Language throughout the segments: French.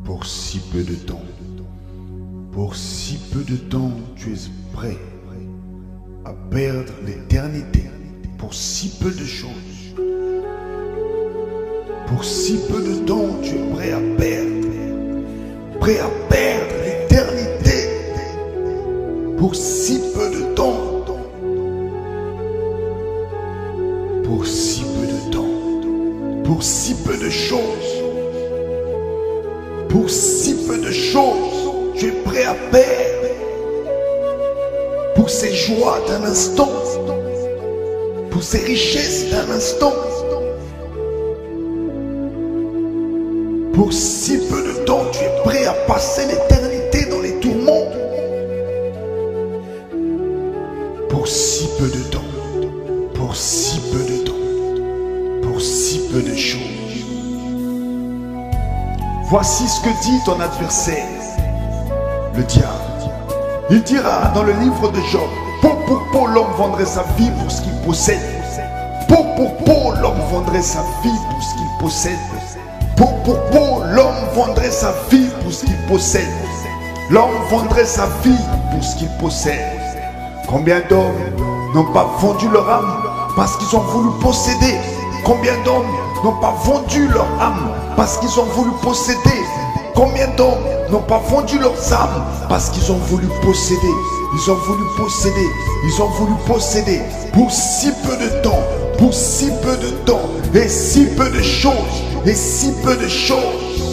Pour si peu de temps, pour si peu de temps, tu es prêt à perdre l'éternité pour si peu de choses. Pour si peu de temps, tu es prêt à perdre l'éternité pour si peu de temps. Pour si peu de temps, pour si peu de choses. Pour si peu de choses, tu es prêt à perdre. Pour ces joies d'un instant, pour ces richesses d'un instant. Pour si peu de temps, tu es prêt à passer l'éternité dans les tourments. Pour si peu de temps, pour si peu de temps, pour si peu de choses. Voici ce que dit ton adversaire, le diable. Il dira dans le livre de Job, peau pour peau, l'homme vendrait sa vie pour ce qu'il possède. Peau pour peau, l'homme vendrait sa vie pour ce qu'il possède. Peau pour peau, l'homme vendrait sa vie pour ce qu'il possède. L'homme vendrait sa vie pour ce qu'il possède. Combien d'hommes n'ont pas vendu leur âme parce qu'ils ont voulu posséder? Combien d'hommes n'ont pas vendu leur âme parce qu'ils ont voulu posséder? Combien d'hommes n'ont pas vendu leurs âmes parce qu'ils ont voulu posséder? Ils ont voulu posséder, ils ont voulu posséder pour si peu de temps, pour si peu de temps, et si peu de choses, et si peu de choses.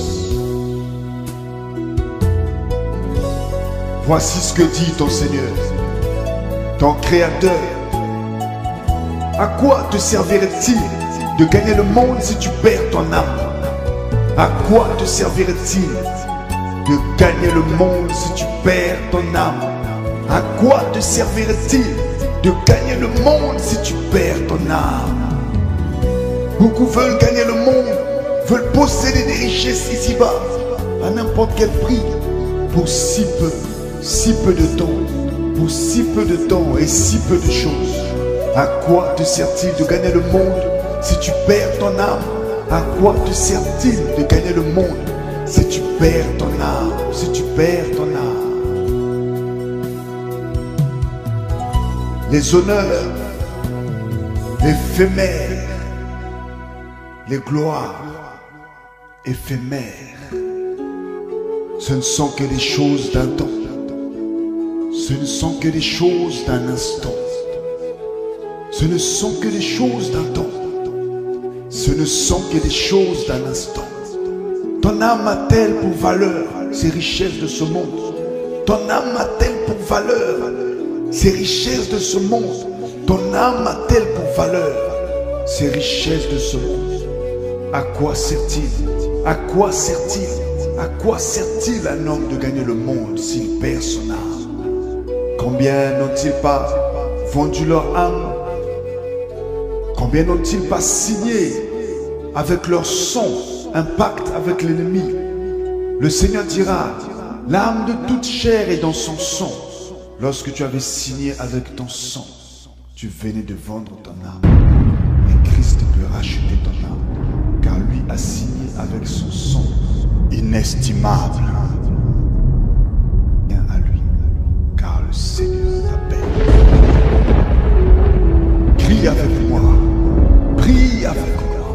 Voici ce que dit ton Seigneur, ton Créateur. À quoi te servirait-il de gagner le monde si tu perds ton âme? À quoi te servirait-il de gagner le monde si tu perds ton âme? À quoi te servirait-il de gagner le monde si tu perds ton âme? Beaucoup veulent gagner le monde, veulent posséder des richesses ici-bas, à n'importe quel prix, pour si peu de temps, pour si peu de temps et si peu de choses. À quoi te sert-il de gagner le monde si tu perds ton âme? À quoi te sert-il de gagner le monde si tu perds ton âme? Si tu perds ton âme. Les honneurs éphémères, les gloires éphémères, ce ne sont que des choses d'un temps. Ce ne sont que des choses d'un instant. Ce ne sont que des choses d'un temps. Ce ne sont que des choses d'un instant. Ton âme a-t-elle pour valeur ces richesses de ce monde? Ton âme a-t-elle pour valeur ces richesses de ce monde? Ton âme a-t-elle pour valeur ces richesses de ce monde? À quoi sert-il? À quoi sert-il? À quoi sert-il un homme de gagner le monde s'il perd son âme? Combien n'ont-ils pas vendu leur âme? Combien n'ont-ils pas signé avec leur sang un pacte avec l'ennemi? Le Seigneur dira, l'âme de toute chair est dans son sang. Lorsque tu avais signé avec ton sang, tu venais de vendre ton âme. Et Christ peut racheter ton âme, car lui a signé avec son sang inestimable. Viens à lui, car le Seigneur t'appelle. Crie avec moi. Prie avec moi,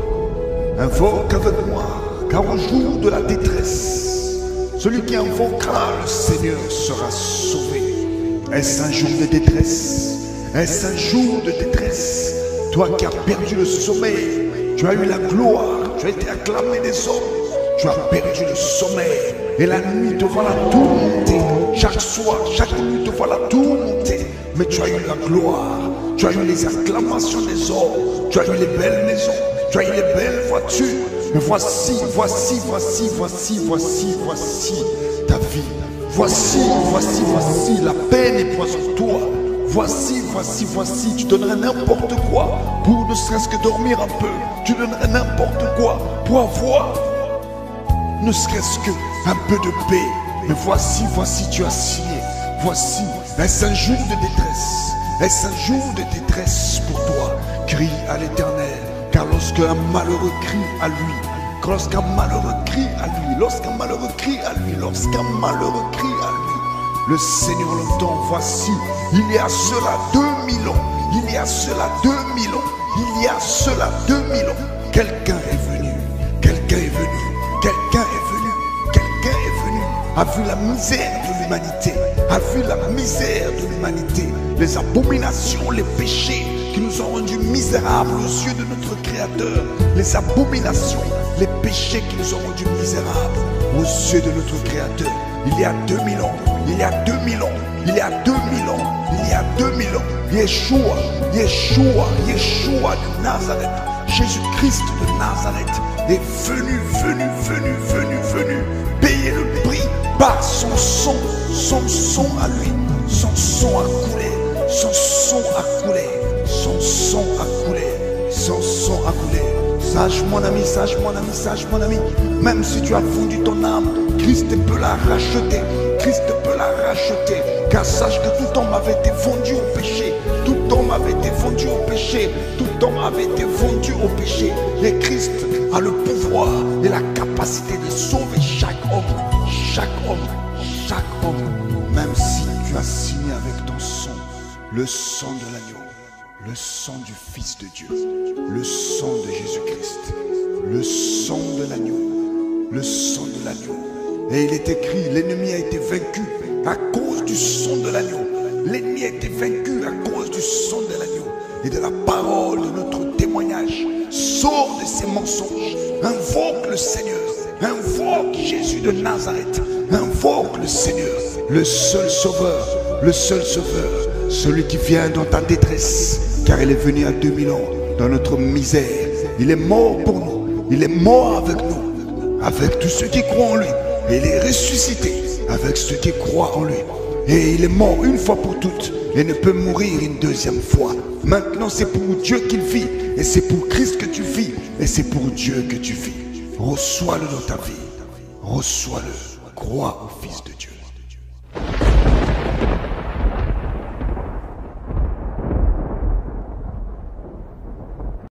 invoque avec moi, car au jour de la détresse, celui qui invoquera le Seigneur sera sauvé. Est-ce un jour de détresse? Est-ce un jour de détresse? Toi qui as perdu le sommeil, tu as eu la gloire, tu as été acclamé des hommes, tu as perdu le sommeil, et la nuit te voilà tourmentée. Chaque soir, chaque nuit te voilà tourmentée, mais tu as eu la gloire. Tu as eu les acclamations des hommes, tu as eu les belles maisons, tu as eu les belles voitures. Mais voici ta vie. Voici la peine est poison sur toi. Voici, tu donnerais n'importe quoi pour ne serait-ce que dormir un peu. Tu donnerais n'importe quoi pour avoir ne serait-ce qu'un peu de paix. Mais voici, tu as signé. Voici, est-ce un jour de détresse? Est-ce un jour de détresse pour toi? Crie à l'Éternel, car lorsque un malheureux crie à lui, lorsqu'un malheureux crie à lui, lorsqu'un malheureux crie à lui, lorsqu'un malheureux crie à lui, le Seigneur l'entend. Voici, il y a cela 2000 ans, il y a cela 2000 ans, il y a cela 2000 ans, quelqu'un est venu, quelqu'un est venu, quelqu'un est venu, quelqu'un est venu, a vu la misère de l'humanité, a vu la misère de l'humanité, les abominations, les péchés qui nous ont rendus misérables aux yeux de notre Créateur, les abominations, les péchés qui nous ont rendus misérables aux yeux de notre Créateur. Il y a 2000 ans, il y a 2000 ans, il y a 2000 ans, il y a 2000 ans, Yeshua, Yeshua, Yeshua de Nazareth, Jésus-Christ de Nazareth est venu, venu, venu, venu, venu, payer le prix par son sang à lui, son sang a coulé, son sang a coulé, son sang a coulé, son sang a coulé. Sage mon ami, sage mon ami, sage mon ami, même si tu as vendu ton âme, Christ peut la racheter, Christ peut la racheter, car sache que tout homme avait été vendu au péché, tout homme avait été vendu au péché, tout homme avait été vendu au péché, et Christ a le pouvoir et la capacité de sauver chaque homme, chaque homme, chaque homme, même si tu as signé avec ton sang, le sang de l'agneau, le sang du Fils de Dieu, le sang de Jésus-Christ, le sang de l'agneau, le sang de l'agneau. Et il est écrit, l'ennemi a été vaincu à cause du sang de l'agneau. L'ennemi a été vaincu à cause du sang de l'agneau et de la parole de notre témoignage. Sors de ces mensonges, invoque le Seigneur, invoque Jésus de Nazareth, invoque le Seigneur, le seul sauveur, celui qui vient dans ta détresse, car il est venu à 2000 ans dans notre misère. Il est mort pour nous, il est mort avec nous, avec tous ceux qui croient en lui. Et il est ressuscité avec ceux qui croient en lui. Et il est mort une fois pour toutes et ne peut mourir une deuxième fois. Maintenant c'est pour Dieu qu'il vit, et c'est pour Christ que tu vis, et c'est pour Dieu que tu vis. Reçois-le dans ta vie, reçois-le, crois au Fils de Dieu.